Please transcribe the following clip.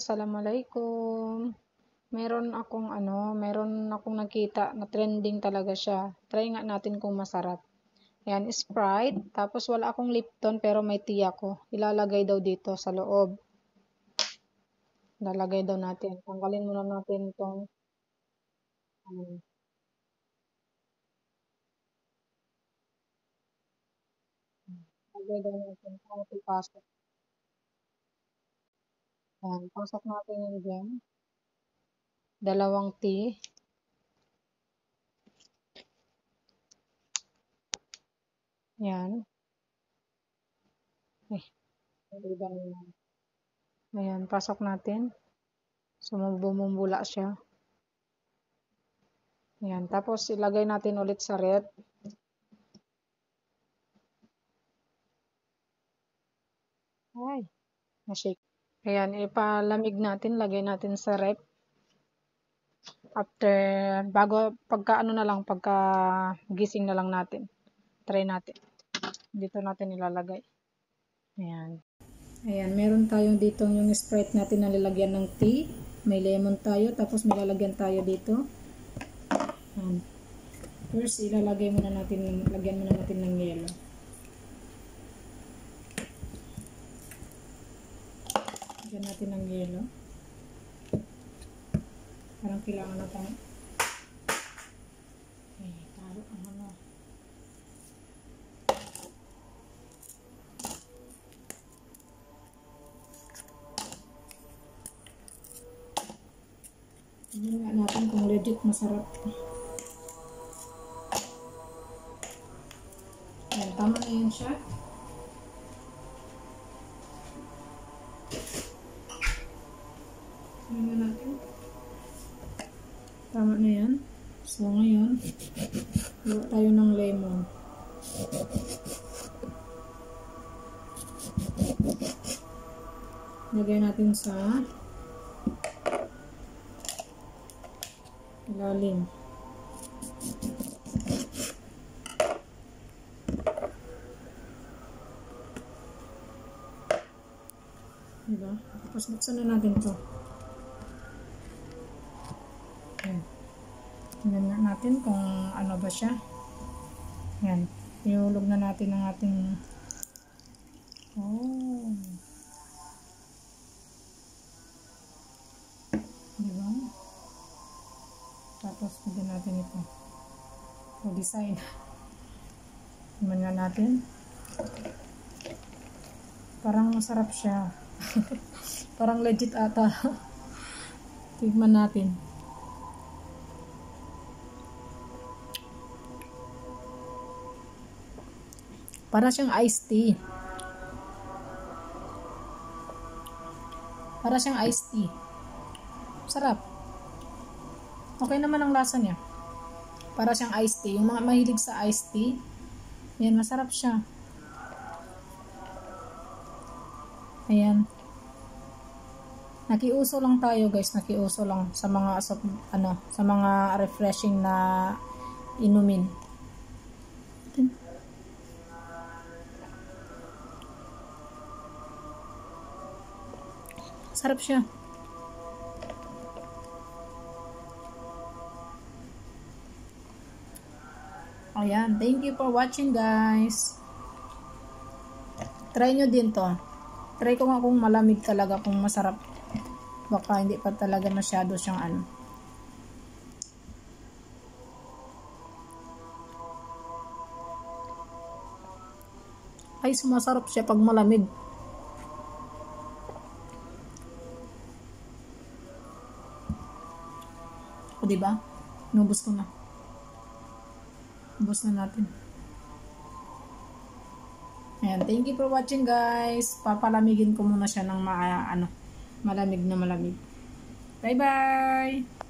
Assalamualaikum. Meron akong nakita na trending talaga siya. Try nga natin kung masarap. Ayan, Sprite. Tapos wala akong Lipton pero may tea ako. Ilalagay daw dito sa loob. Lalagay daw natin. Tanggalin muna natin itong lagay daw natin para ipasok. Ayan, pasok natin yun dyan. Dalawang tea. Ayan. Ayan, pasok natin. So, bumubula siya. Ayan, tapos ilagay natin ulit sa ref. Ay, na-shake. Ayan, ipalamig natin, lagay natin sa ref. After, pagka gising na lang natin. Try natin. Dito natin ilalagay. Ayan. Ayan, meron tayong dito yung Sprite natin na lalagyan ng tea. May lemon tayo, tapos may lalagyan tayo dito. Ayan. First, lagyan muna natin ng yelo. Lagyan natin ng yelo. Parang kailangan natin. Taro ang ano. Tingnan nga natin kung legit masarap. Ayan, tama na yan siya. Tingnan natin. Tama na yan. So, ngayon, gawa tayo ng lemon. Lagay natin sa ilalim. Diba? Tapos buksan na natin to. Tingnan nga natin kung ano ba siya. Yan. Ihulog na natin ang ating diba? Tapos pwede natin ito. So, design. Tingnan nga natin. Parang masarap siya. Parang legit ata. Tignan natin. Para siyang iced tea. Para siyang iced tea. Sarap. Okay naman ang lasa niya. Para siyang iced tea. Yung mga mahilig sa iced tea, yan, masarap siya. Ayan. Nakiuso lang tayo, guys. Nakiuso lang sa mga refreshing na inumin. Sarap siya. Ayan. Thank you for watching, guys. Try nyo din to. Try ko nga kung malamig talaga, kung masarap. Baka hindi pa talaga masyado siyang ano. Ay, sumasarap siya pag malamig. O, diba? Inubos ko na. Ubos na natin. Ayan, thank you for watching, guys. Papalamigin ko muna siya ng malamig na malamig. Bye-bye!